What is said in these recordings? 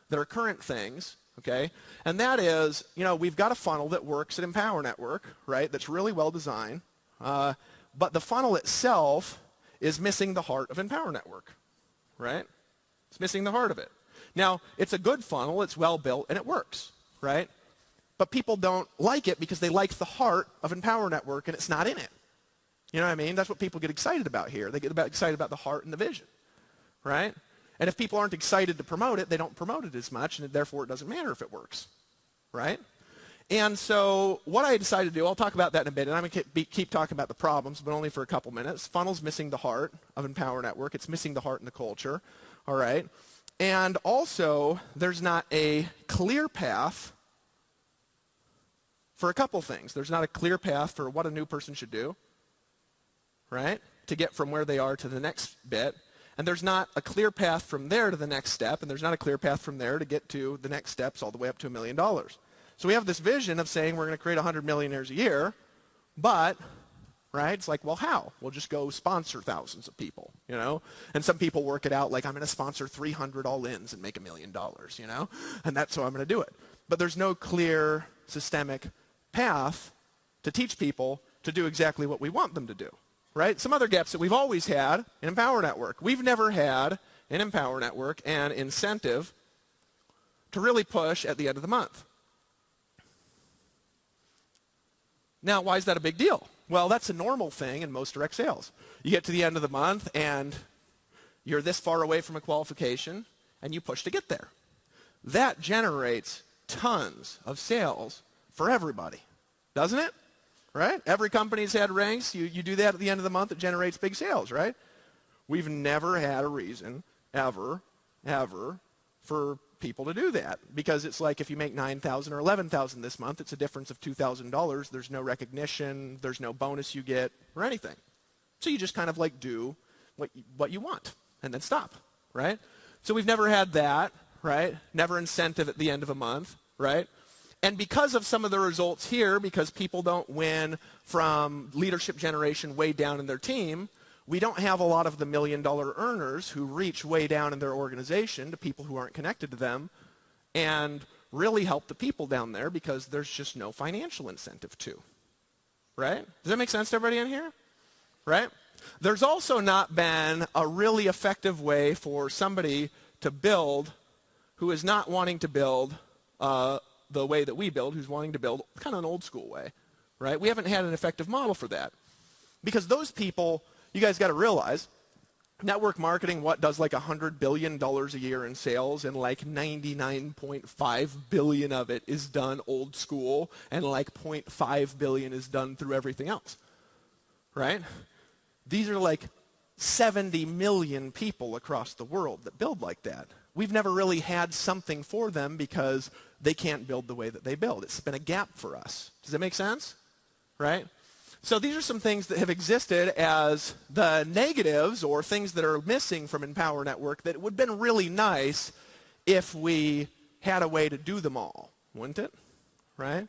that are current things, okay? And that is, we've got a funnel that works at Empower Network, right, that's really well designed, but the funnel itself is missing the heart of Empower Network, right? It's missing the heart of it. Now, it's a good funnel, it's well built, and it works, right? But people don't like it because they like the heart of Empower Network, and it's not in it. You know what I mean? That's what people get excited about here. They get excited about the heart and the vision, right? And if people aren't excited to promote it, they don't promote it as much, and therefore it doesn't matter if it works, right? And so what I decided to do, I'll talk about that in a bit, and I'm going to keep talking about the problems, but only for a couple minutes. Funnel's missing the heart of Empower Network. It's missing the heart and the culture, all right? And also, there's not a clear path for a couple things. There's not a clear path for what a new person should do, right, to get from where they are to the next bit. And there's not a clear path from there to the next step, and there's not a clear path from there to get to the next steps all the way up to $1 million. So we have this vision of saying we're going to create 100 millionaires a year, but, right, it's like, well, how? We'll just go sponsor thousands of people, And some people work it out like I'm going to sponsor 300 all-ins and make $1 million, And that's how I'm going to do it. But there's no clear systemic path to teach people to do exactly what we want them to do. Right? Some other gaps that we've always had in Empower Network. We've never had in Empower Network an incentive to really push at the end of the month. Now, why is that a big deal? Well, that's a normal thing in most direct sales. You get to the end of the month and you're this far away from a qualification and you push to get there. That generates tons of sales for everybody, doesn't it? Right? Every company's had ranks. You do that at the end of the month, it generates big sales, right? We've never had a reason, ever, for people to do that. Because it's like if you make $9,000 or $11,000 this month, it's a difference of $2,000. There's no recognition, there's no bonus you get, or anything. So you just kind of like do what you want, and then stop, right? So we've never had that, right? Never incentive at the end of a month, right? And because of some of the results here, because people don't win from leadership generation way down in their team, we don't have a lot of the $1 million earners who reach way down in their organization to people who aren't connected to them and really help the people down there because there's just no financial incentive to. Right? Does that make sense to everybody in here? Right? There's also not been a really effective way for somebody to build who is not wanting to build the way that we build, who's wanting to build kind of an old school way, right? We haven't had an effective model for that. Because those people, you guys got to realize, network marketing, does like $100 billion a year in sales, and like 99.5 billion of it is done old school, and like 0.5 billion is done through everything else, right? These are like 70 million people across the world that build like that. We've never really had something for them because they can't build the way that they build. It's been a gap for us. Does that make sense? Right? So these are some things that have existed as the negatives or things that are missing from Empower Network that would have been really nice if we had a way to do them all, wouldn't it? Right?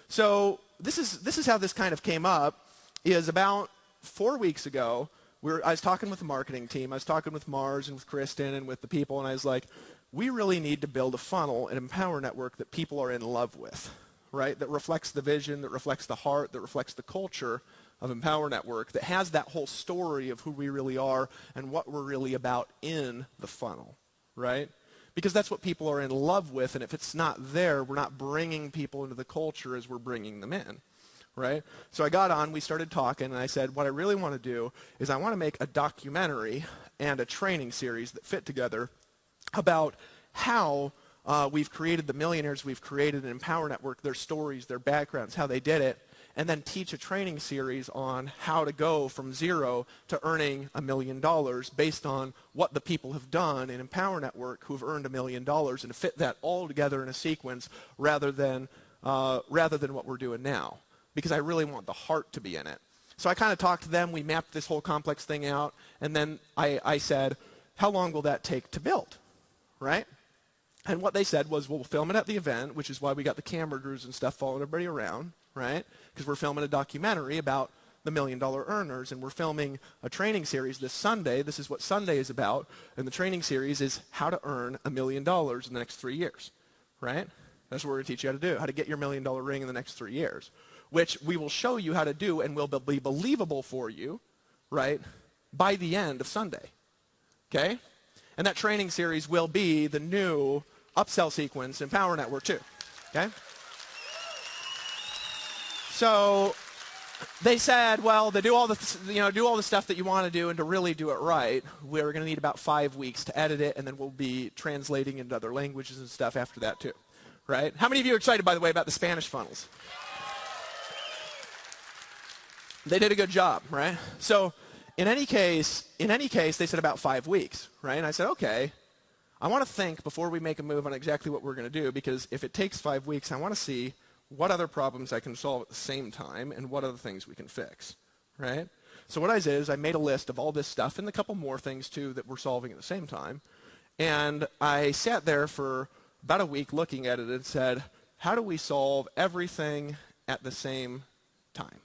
So this is how this kind of came up, is about 4 weeks ago, I was talking with the marketing team. I was talking with Mars and with Kristen and with the people, and I was like, we really need to build a funnel, an Empower Network that people are in love with, right? That reflects the vision, that reflects the heart, that reflects the culture of Empower Network, that has that whole story of who we really are and what we're really about in the funnel, right? Because that's what people are in love with, and if it's not there, we're not bringing people into the culture as we're bringing them in. Right? So I got on, we started talking, and I said, what I really want to do is I want to make a documentary and a training series that fit together about how we've created the millionaires we've created in Empower Network, their stories, their backgrounds, how they did it, and then teach a training series on how to go from zero to earning $1 million based on what the people have done in Empower Network who have earned $1 million, and fit that all together in a sequence rather than what we're doing now. Because I really want the heart to be in it. So I kind of talked to them, we mapped this whole complex thing out, and then I said, how long will that take to build, right? And what they said was, well, we'll film it at the event, which is why we got the camera crews and stuff following everybody around, right? Because we're filming a documentary about the $1 Million Earners, and we're filming a training series this Sunday. This is what Sunday is about, and the training series is how to earn $1 million in the next 3 years, right? That's what we're going to teach you how to do, how to get your $1 Million ring in the next 3 years, which we will show you how to do and will be believable for you, right, by the end of Sunday, okay? And that training series will be the new upsell sequence in Power Network 2, okay? So they said, well, to do all the, do all the stuff that you want to do and to really do it right, we're going to need about 5 weeks to edit it, and then we'll be translating into other languages and stuff after that too, right? How many of you are excited, by the way, about the Spanish funnels? They did a good job, right? So in any case, they said about 5 weeks, right? And I said, okay, I want to think before we make a move on exactly what we're going to do, because if it takes 5 weeks, I want to see what other problems I can solve at the same time and what other things we can fix, right? So what I did is I made a list of all this stuff and a couple more things too that we're solving at the same time. And I sat there for about a week looking at it and said, how do we solve everything at the same time?